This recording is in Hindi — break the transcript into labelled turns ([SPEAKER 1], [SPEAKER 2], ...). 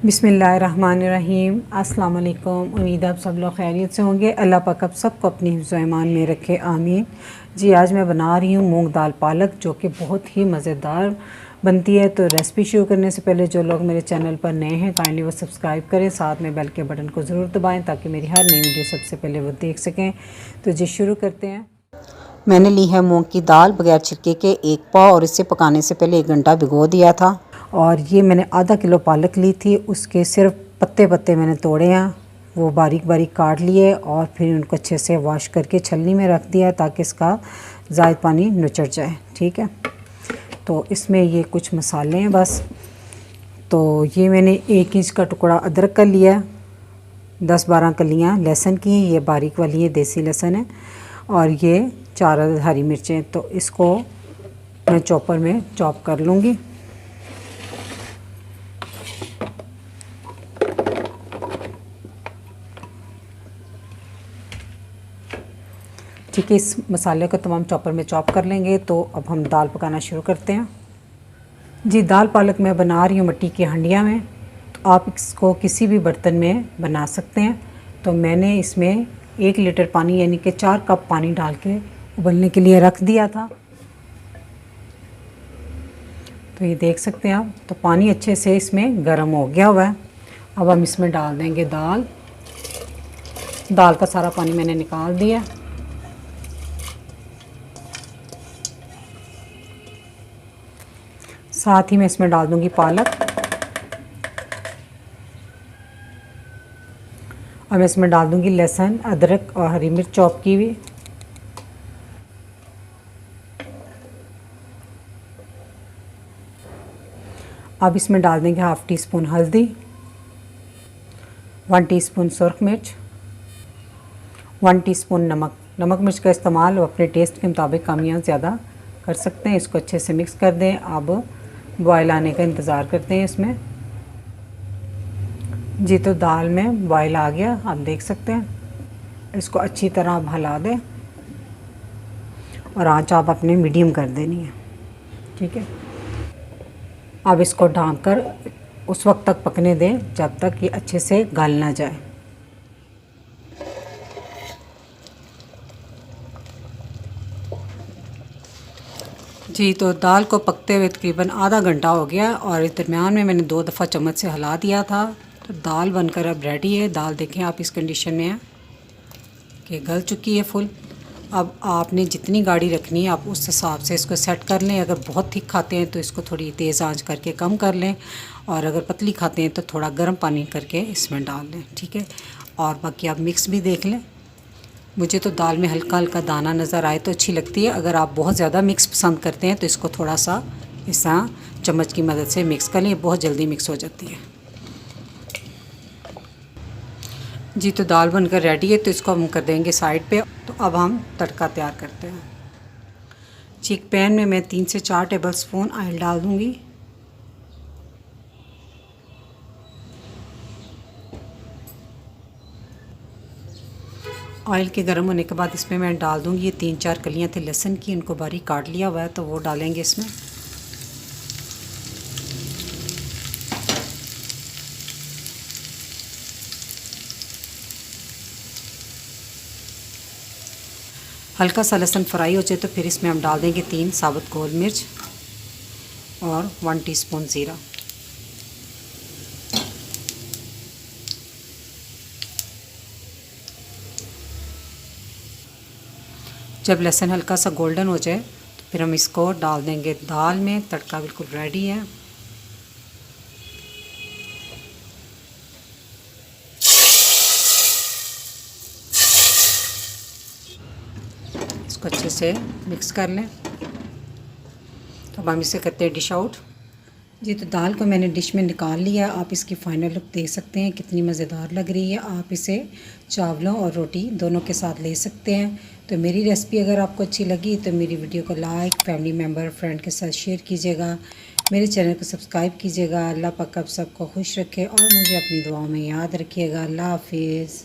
[SPEAKER 1] बिस्मिल्लाहिर्रहमानिर्रहीम। अस्सलाम वालेकुम। उम्मीद आप सब लोग खैरियत से होंगे। अल्लाह पाक आप सबको अपनी हिफ्ज़ व ईमान में रखे, आमीन। जी, आज मैं बना रही हूँ मूंग दाल पालक, जो कि बहुत ही मज़ेदार बनती है। तो रेसिपी शुरू करने से पहले जो लोग मेरे चैनल पर नए हैं काइंडली वो सब्सक्राइब करें, साथ में बेल के बटन को ज़रूर दबाएँ ताकि मेरी हर नई वीडियो सबसे पहले वो देख सकें। तो जी शुरू करते हैं। मैंने ली है मूंग की दाल बगैर छिलके के 1 पाव, और इसे पकाने से पहले 1 घंटा भिगो दिया था। और ये मैंने आधा किलो पालक ली थी, उसके सिर्फ पत्ते पत्ते मैंने तोड़े हैं, वो बारीक बारीक काट लिए और फिर उनको अच्छे से वॉश करके छलनी में रख दिया ताकि इसका ज़ायद पानी नुचड़ जाए। ठीक है, तो इसमें ये कुछ मसाले हैं बस। तो ये मैंने 1 इंच का टुकड़ा अदरक का लिया, 10-12 कलियाँ लहसुन की, ये बारीक वाली है, देसी लहसुन है, और ये 4 हरी मिर्चें। तो इसको मैं चॉपर में चॉप कर लूँगी। ठीक है, इस मसाले को तमाम चॉपर में चॉप कर लेंगे। तो अब हम दाल पकाना शुरू करते हैं। जी, दाल पालक मैं बना रही हूँ मिट्टी की हंडिया में। तो आप इसको किसी भी बर्तन में बना सकते हैं। तो मैंने इसमें 1 लीटर पानी यानी कि 4 कप पानी डाल के उबलने के लिए रख दिया था। तो ये देख सकते हैं आप, तो पानी अच्छे से इसमें गर्म हो गया हुआ है। अब हम इसमें डाल देंगे दाल। दाल का सारा पानी मैंने निकाल दिया। साथ ही मैं इसमें डाल दूंगी पालक। अब मैं इसमें डाल दूंगी लहसुन, अदरक और हरी मिर्च चॉप की हुई। अब इसमें डाल देंगे 1/2 टीस्पून हल्दी, 1 टीस्पून सुरख मिर्च, 1 टीस्पून नमक। नमक मिर्च का इस्तेमाल अपने टेस्ट के मुताबिक कम या ज़्यादा कर सकते हैं। इसको अच्छे से मिक्स कर दें। अब बॉयल आने का इंतज़ार करते हैं इसमें। जी, तो दाल में बॉयल आ गया, आप देख सकते हैं। इसको अच्छी तरह आप हिला दें और आंच आप अपने मीडियम कर देनी है। ठीक है, अब इसको ढक कर उस वक्त तक पकने दें जब तक ये अच्छे से गल ना जाए। जी, तो दाल को पकते हुए तकरीबन आधा घंटा हो गया और इस दरमियान में मैंने 2 दफ़ा चम्मच से हिला दिया था। तो दाल बनकर अब रेडी है। दाल देखें आप इस कंडीशन में है कि गल चुकी है फुल। अब आपने जितनी गाढ़ी रखनी है आप उस हिसाब से इसको सेट कर लें। अगर बहुत थिक खाते हैं तो इसको थोड़ी तेज़ आंच करके कम कर लें, और अगर पतली खाते हैं तो थोड़ा गर्म पानी करके इसमें डाल लें। ठीक है, और बाकी आप मिक्स भी देख लें। मुझे तो दाल में हल्का हल्का दाना नज़र आए तो अच्छी लगती है। अगर आप बहुत ज़्यादा मिक्स पसंद करते हैं तो इसको थोड़ा सा इस तरह चम्मच की मदद से मिक्स कर लें, बहुत जल्दी मिक्स हो जाती है। जी, तो दाल बनकर रेडी है, तो इसको हम कर देंगे साइड पे। तो अब हम तड़का तैयार करते हैं। जी, एक पैन में मैं 3 से 4 टेबल स्पून ऑयल डाल दूँगी। ऑयल के गर्म होने के बाद इसमें मैं डाल दूँगी ये 3-4 कलियाँ थी लहसुन की, इनको बारीक काट लिया हुआ है, तो वो डालेंगे इसमें। हल्का सा लहसुन फ्राई हो जाए तो फिर इसमें हम डाल देंगे 3 साबुत गोल मिर्च और 1 टीस्पून ज़ीरा। जब लहसुन हल्का सा गोल्डन हो जाए तो फिर हम इसको डाल देंगे दाल में। तड़का बिल्कुल रेडी है। इसको अच्छे से मिक्स कर लें। तो अब हम इसे करते हैं डिश आउट। जी, तो दाल को मैंने डिश में निकाल लिया। आप इसकी फ़ाइनल लुक देख सकते हैं, कितनी मज़ेदार लग रही है। आप इसे चावलों और रोटी दोनों के साथ ले सकते हैं। तो मेरी रेसिपी अगर आपको अच्छी लगी तो मेरी वीडियो को लाइक, फैमिली मेम्बर, फ्रेंड के साथ शेयर कीजिएगा। मेरे चैनल को सब्सक्राइब कीजिएगा। अल्लाह पाक आप सबको खुश रखे और मुझे अपनी दुआओं में याद रखिएगा। अल्लाह हाफिज़।